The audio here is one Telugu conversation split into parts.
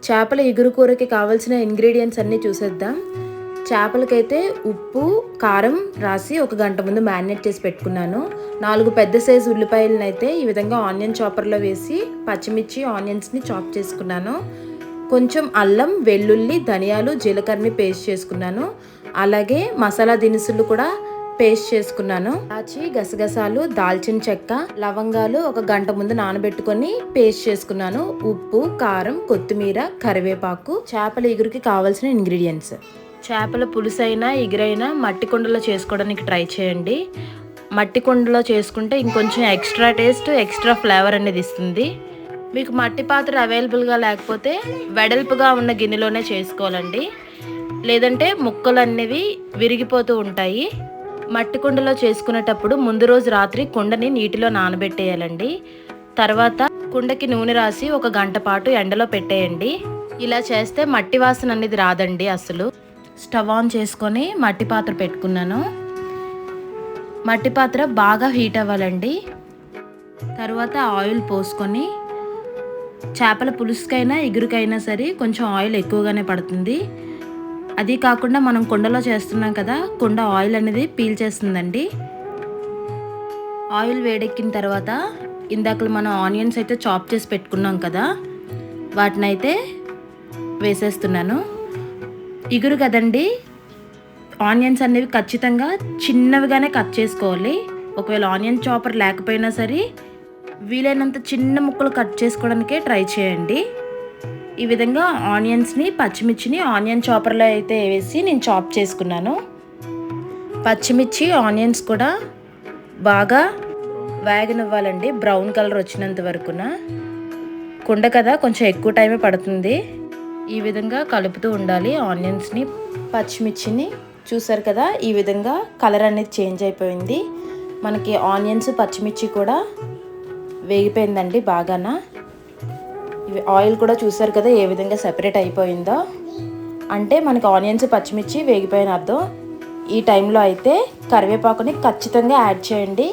చేపల ఇగురు కూరకి కావాల్సిన ఇంగ్రీడియంట్స్ అన్నీ చూసేద్దాం. చేపలకైతే ఉప్పు కారం రాసి 1 గంట ముందు మ్యారినేట్ చేసి పెట్టుకున్నాను. 4 పెద్ద సైజు ఉల్లిపాయలను అయితే ఈ విధంగా ఆనియన్ చాపర్లో వేసి పచ్చిమిర్చి ఆనియన్స్ని చాప్ చేసుకున్నాను. కొంచెం అల్లం, వెల్లుల్లి, ధనియాలు, జీలకర్రని పేస్ట్ చేసుకున్నాను. అలాగే మసాలా దినుసులు కూడా పేస్ట్ చేసుకున్నాను. ఇలాచి, గసగసాలు, దాల్చిన చెక్క, లవంగాలు 1 గంట ముందు నానబెట్టుకొని పేస్ట్ చేసుకున్నాను. ఉప్పు, కారం, కొత్తిమీర, కరివేపాకు. చేపల ఇగురికి కావాల్సిన ఇంగ్రీడియంట్స్. చేపల పులుసైనా ఇగురైనా మట్టి కుండలో చేసుకోవడానికి ట్రై చేయండి. మట్టి కుండలో చేసుకుంటే ఇంకొంచెం ఎక్స్ట్రా టేస్ట్, ఎక్స్ట్రా ఫ్లేవర్ అనేది ఇస్తుంది. మీకు మట్టి పాత్ర అవైలబుల్గా లేకపోతే వెడల్పుగా ఉన్న గిన్నెలోనే చేసుకోవాలండి. లేదంటే ముక్కలు అనేవి విరిగిపోతూ ఉంటాయి. మట్టి కుండలో చేసుకునేటప్పుడు ముందు రోజు రాత్రి కుండని నీటిలో నానబెట్టేయాలండి. తర్వాత కుండకి నూనె రాసి 1 గంట పాటు ఎండలో పెట్టేయండి. ఇలా చేస్తే మట్టి వాసన అనేది రాదండి అసలు. స్టవ్ ఆన్ చేసుకొని మట్టి పాత్ర పెట్టుకున్నాను. మట్టి పాత్ర బాగా హీట్ అవ్వాలండి. తర్వాత ఆయిల్ పోసుకొని, చేపల పులుసుకైనా ఇగురికైనా సరే కొంచెం ఆయిల్ ఎక్కువగానే పడుతుంది. అది కాకుండా మనం కుండలో చేస్తున్నాం కదా, కుండ ఆయిల్ అనేది పీల్చేస్తుందండి. ఆయిల్ వేడెక్కిన తర్వాత ఇందాక మనం ఆనియన్స్ అయితే చాప్ చేసి పెట్టుకున్నాం కదా, వాటిని అయితే వేసేస్తున్నాను. ఇగురు కదండి, ఆనియన్స్ అనేవి ఖచ్చితంగా చిన్నవిగానే కట్ చేసుకోవాలి. ఒకవేళ ఆనియన్ చాపర్ లేకపోయినా సరే వీలైనంత చిన్న ముక్కలు కట్ చేసుకోవడానికే ట్రై చేయండి. ఈ విధంగా ఆనియన్స్ని, పచ్చిమిర్చిని ఆనియన్ చాపర్లో అయితే వేసి నేను చాప్ చేసుకున్నాను. పచ్చిమిర్చి, ఆనియన్స్ కూడా బాగా వేగనివ్వాలండి, బ్రౌన్ కలర్ వచ్చినంత వరకున. కుండ కదా, కొంచెం ఎక్కువ టైమే పడుతుంది. ఈ విధంగా కలుపుతూ ఉండాలి ఆనియన్స్ని, పచ్చిమిర్చిని. చూసారు కదా, ఈ విధంగా కలర్ అనేది చేంజ్ అయిపోయింది. మనకి ఆనియన్స్, పచ్చిమిర్చి కూడా వేగిపోయిందండి బాగాన. ఆయిల్ కూడా చూసారు కదా ఏ విధంగా సెపరేట్ అయిపోయిందో, అంటే మనకి ఆనియన్స్, పచ్చిమిర్చి వేగిపోయిన అర్థం. ఈ టైంలో అయితే కరివేపాకుని ఖచ్చితంగా యాడ్ చేయండి.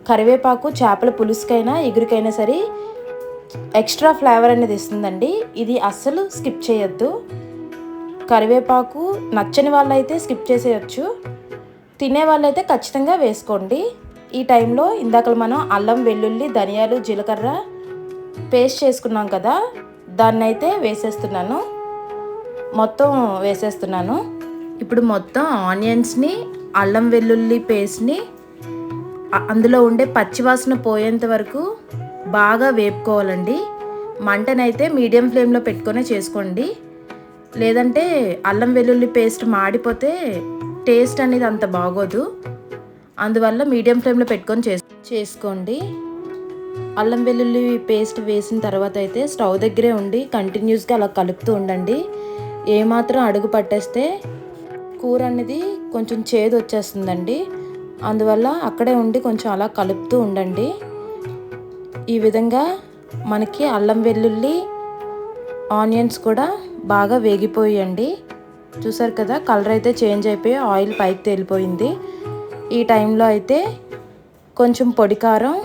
కరివేపాకు చేపల పులుసుకైనా ఇగురికైనా సరే ఎక్స్ట్రా ఫ్లేవర్ అనేది ఇస్తుందండి. ఇది అస్సలు స్కిప్ చేయొద్దు. కరివేపాకు నచ్చని వాళ్ళైతే స్కిప్ చేసేయచ్చు, తినే వాళ్ళైతే ఖచ్చితంగా వేసుకోండి. ఈ టైంలో ఇందాక మనం అల్లం, వెల్లుల్లి, ధనియాలు, జీలకర్ర పేస్ట్ చేసుకున్నాం కదా, దాన్ని అయితే వేసేస్తున్నాను. మొత్తం వేసేస్తున్నాను. ఇప్పుడు మొత్తం ఆనియన్స్ని, అల్లం వెల్లుల్లి పేస్ట్ని అందులో ఉండే పచ్చివాసన పోయేంత వరకు బాగా వేపుకోవాలండి. మంటనైతే మీడియం ఫ్లేమ్లో పెట్టుకొని చేసుకోండి. లేదంటే అల్లం వెల్లుల్లి పేస్ట్ మాడిపోతే టేస్ట్ అనేది అంత బాగోదు. అందువల్ల మీడియం ఫ్లేమ్లో పెట్టుకొని చేసుకోండి. అల్లం వెల్లుల్లి పేస్ట్ వేసిన తర్వాత అయితే స్టవ్ దగ్గరే ఉండి కంటిన్యూస్గా అలా కలుపుతూ ఉండండి. ఏమాత్రం అడుగు పట్టేస్తే కూర అనేది కొంచెం చేదు వచ్చేస్తుందండి. అందువల్ల అక్కడే ఉండి కొంచెం అలా కలుపుతూ ఉండండి. ఈ విధంగా మనకి అల్లం వెల్లుల్లి, ఆనియన్స్ కూడా బాగా వేగిపోయండి. చూసారు కదా, కలర్ అయితే చేంజ్ అయిపోయి ఆయిల్ పైకి తేలిపోయింది. ఈ టైంలో అయితే కొంచెం పొడి కారం,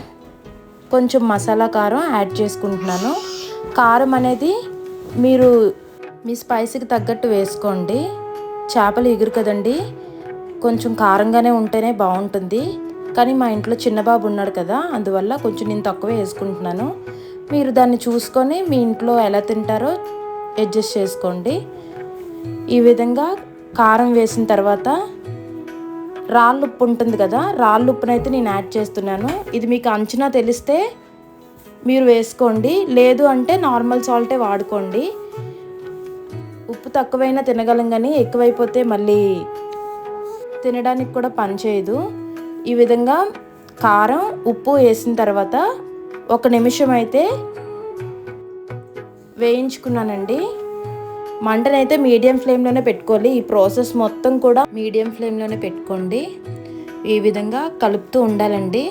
కొంచెం మసాలా కారం యాడ్ చేసుకుంటున్నాను. కారం అనేది మీరు మీ స్పైసీకి తగ్గట్టు వేసుకోండి. చేపలు ఇగురు కదండి, కొంచెం కారంగానే ఉంటేనే బాగుంటుంది. కానీ మా ఇంట్లో చిన్నబాబు ఉన్నాడు కదా, అందువల్ల కొంచెం నేను తక్కువే వేసుకుంటున్నాను. మీరు దాన్ని చూసుకొని మీ ఇంట్లో ఎలా తింటారో అడ్జస్ట్ చేసుకోండి. ఈ విధంగా కారం వేసిన తర్వాత రాళ్ళుప్పు ఉంటుంది కదా, రాళ్ళుప్పునైతే నేను యాడ్ చేస్తున్నాను. ఇది మీకు అంచనా తెలిస్తే మీరు వేసుకోండి, లేదు అంటే నార్మల్ సాల్టే వాడుకోండి. ఉప్పు తక్కువైనా తినగలం, కానీ ఎక్కువైపోతే మళ్ళీ తినడానికి కూడా పనిచేయదు. ఈ విధంగా కారం, ఉప్పు వేసిన తర్వాత 1 నిమిషం అయితే వేయించుకున్నానండి. మంటనైతే మీడియం ఫ్లేమ్లోనే పెట్టుకోవాలి. ఈ ప్రాసెస్ మొత్తం కూడా మీడియం ఫ్లేమ్లోనే పెట్టుకోండి. ఈ విధంగా కలుపుతూ ఉండాలండి.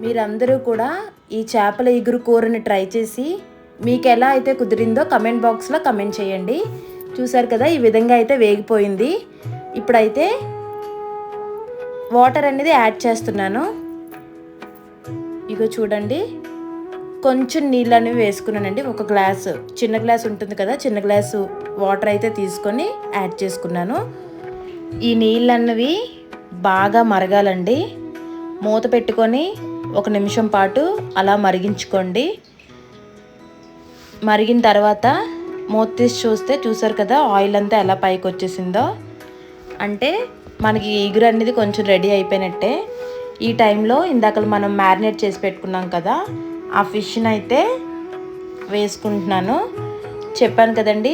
మీరందరూ కూడా ఈ చేపల ఇగురు కూరని ట్రై చేసి మీకు ఎలా అయితే కుదిరిందో కమెంట్ బాక్స్లో కమెంట్ చేయండి. చూసారు కదా, ఈ విధంగా అయితే వేగిపోయింది. ఇప్పుడైతే వాటర్ అనేది యాడ్ చేస్తున్నాను. ఇగో చూడండి, కొంచెం నీళ్ళు అనేవి వేసుకున్నానండి. ఒక గ్లాసు, చిన్న గ్లాస్ ఉంటుంది కదా, చిన్న గ్లాసు వాటర్ అయితే తీసుకొని యాడ్ చేసుకున్నాను. ఈ నీళ్ళు అన్నవి బాగా మరగాలండి. మూత పెట్టుకొని 1 నిమిషం పాటు అలా మరిగించుకోండి. మరిగిన తర్వాత మూత తీసి చూస్తే చూసారు కదా ఆయిల్ అంతా ఎలా పైకి వచ్చేసిందో, అంటే మనకి ఇగురు అనేది కొంచెం రెడీ అయిపోయినట్టే. ఈ టైంలో ఇందాక మనం మ్యారినేట్ చేసి పెట్టుకున్నాం కదా, ఆ ఫిష్ని అయితే వేసుకుంటున్నాను. చెప్పాను కదండి,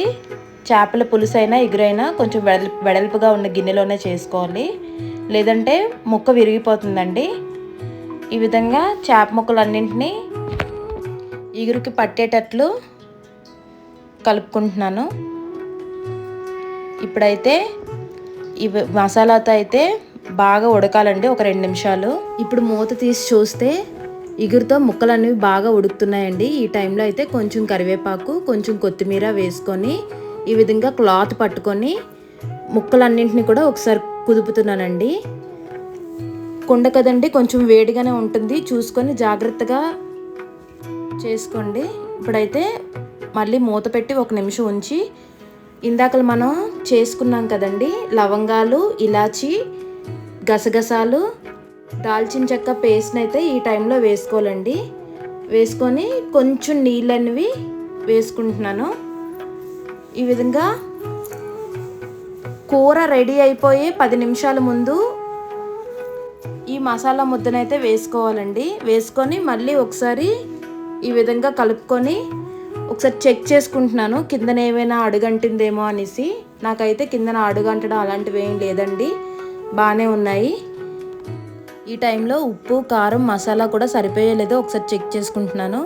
చేపల పులుసు అయినా ఇగురైనా కొంచెం వెడల్పుగా ఉన్న గిన్నెలోనే చేసుకోవాలి, లేదంటే ముక్క విరిగిపోతుందండి. ఈ విధంగా చేప ముక్కలన్నింటినీ ఇగురుకి పట్టేటట్లు కలుపుకుంటున్నాను. ఇప్పుడైతే ఈ మసాలాతో అయితే బాగా ఉడకాలండి, ఒక 2 నిమిషాలు. ఇప్పుడు మూత తీసి చూస్తే ఇగురుతో ముక్కలు అనేవి బాగా ఉడుకుతున్నాయండి. ఈ టైంలో అయితే కొంచెం కరివేపాకు, కొంచెం కొత్తిమీర వేసుకొని ఈ విధంగా క్లాత్ పట్టుకొని ముక్కలన్నింటినీ కూడా ఒకసారి కుదుపుతున్నానండి. కుండ కదండి, కొంచెం వేడిగానే ఉంటుంది, చూసుకొని జాగ్రత్తగా చేసుకోండి. ఇప్పుడైతే మళ్ళీ మూత పెట్టి 1 నిమిషం ఉంచి ఇందాక మనం చేసుకున్నాం కదండి, లవంగాలు, ఇలాచి, గసగసాలు, దాల్చిన చెక్క పేస్ట్ని అయితే ఈ టైంలో వేసుకోవాలండి. వేసుకొని కొంచెం నీళ్ళు అనేవి వేసుకుంటున్నాను. ఈ విధంగా కూర రెడీ అయిపోయి 10 నిమిషాల ముందు ఈ మసాలా ముద్దనైతే వేసుకోవాలండి. వేసుకొని మళ్ళీ ఒకసారి ఈ విధంగా కలుపుకొని ఒకసారి చెక్ చేసుకుంటున్నాను, కిందన ఏమైనా అడుగంటిందేమో అనేసి. నాకైతే కిందన అడుగంటడం అలాంటివి ఏం లేదండి, బాగానే ఉన్నాయి. ఈ టైంలో ఉప్పు, కారం, మసాలా కూడా సరిపోయలేదో ఒకసారి చెక్ చేసుకుంటున్నాను.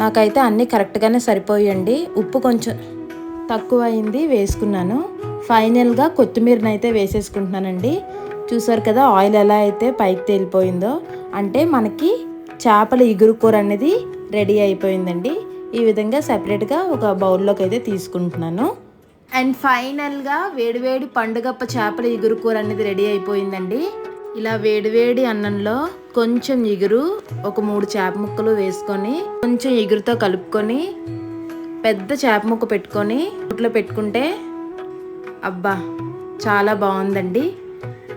నాకైతే అన్నీ కరెక్ట్గానే సరిపోయండి. ఉప్పు కొంచెం తక్కువ అయింది, వేసుకున్నాను. ఫైనల్గా కొత్తిమీరని అయితే వేసేసుకుంటున్నానండి. చూసారు కదా ఆయిల్ ఎలా అయితే పైకి తేలిపోయిందో, అంటే మనకి చేపల ఇగురు కూర అనేది రెడీ అయిపోయిందండి. ఈ విధంగా సపరేట్గా ఒక బౌల్లోకి అయితే తీసుకుంటున్నాను. అండ్ ఫైనల్గా వేడివేడి పండుగప్ప చేపల ఇగురు కూర అనేది రెడీ అయిపోయిందండి. ఇలా వేడివేడి అన్నంలో కొంచెం ఇగురు, ఒక 3 చేప ముక్కలు వేసుకొని కొంచెం ఇగురుతో కలుపుకొని పెద్ద చేప ముక్క పెట్టుకొని నోట్లో పెట్టుకుంటే అబ్బా చాలా బాగుందండి.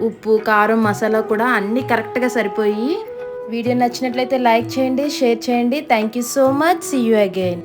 ఉప్పు, కారం, మసాలా కూడా అన్నీ కరెక్ట్గా సరిపోయి. వీడియో నచ్చినట్లయితే లైక్ చేయండి, షేర్ చేయండి. Thank you so much. See you again.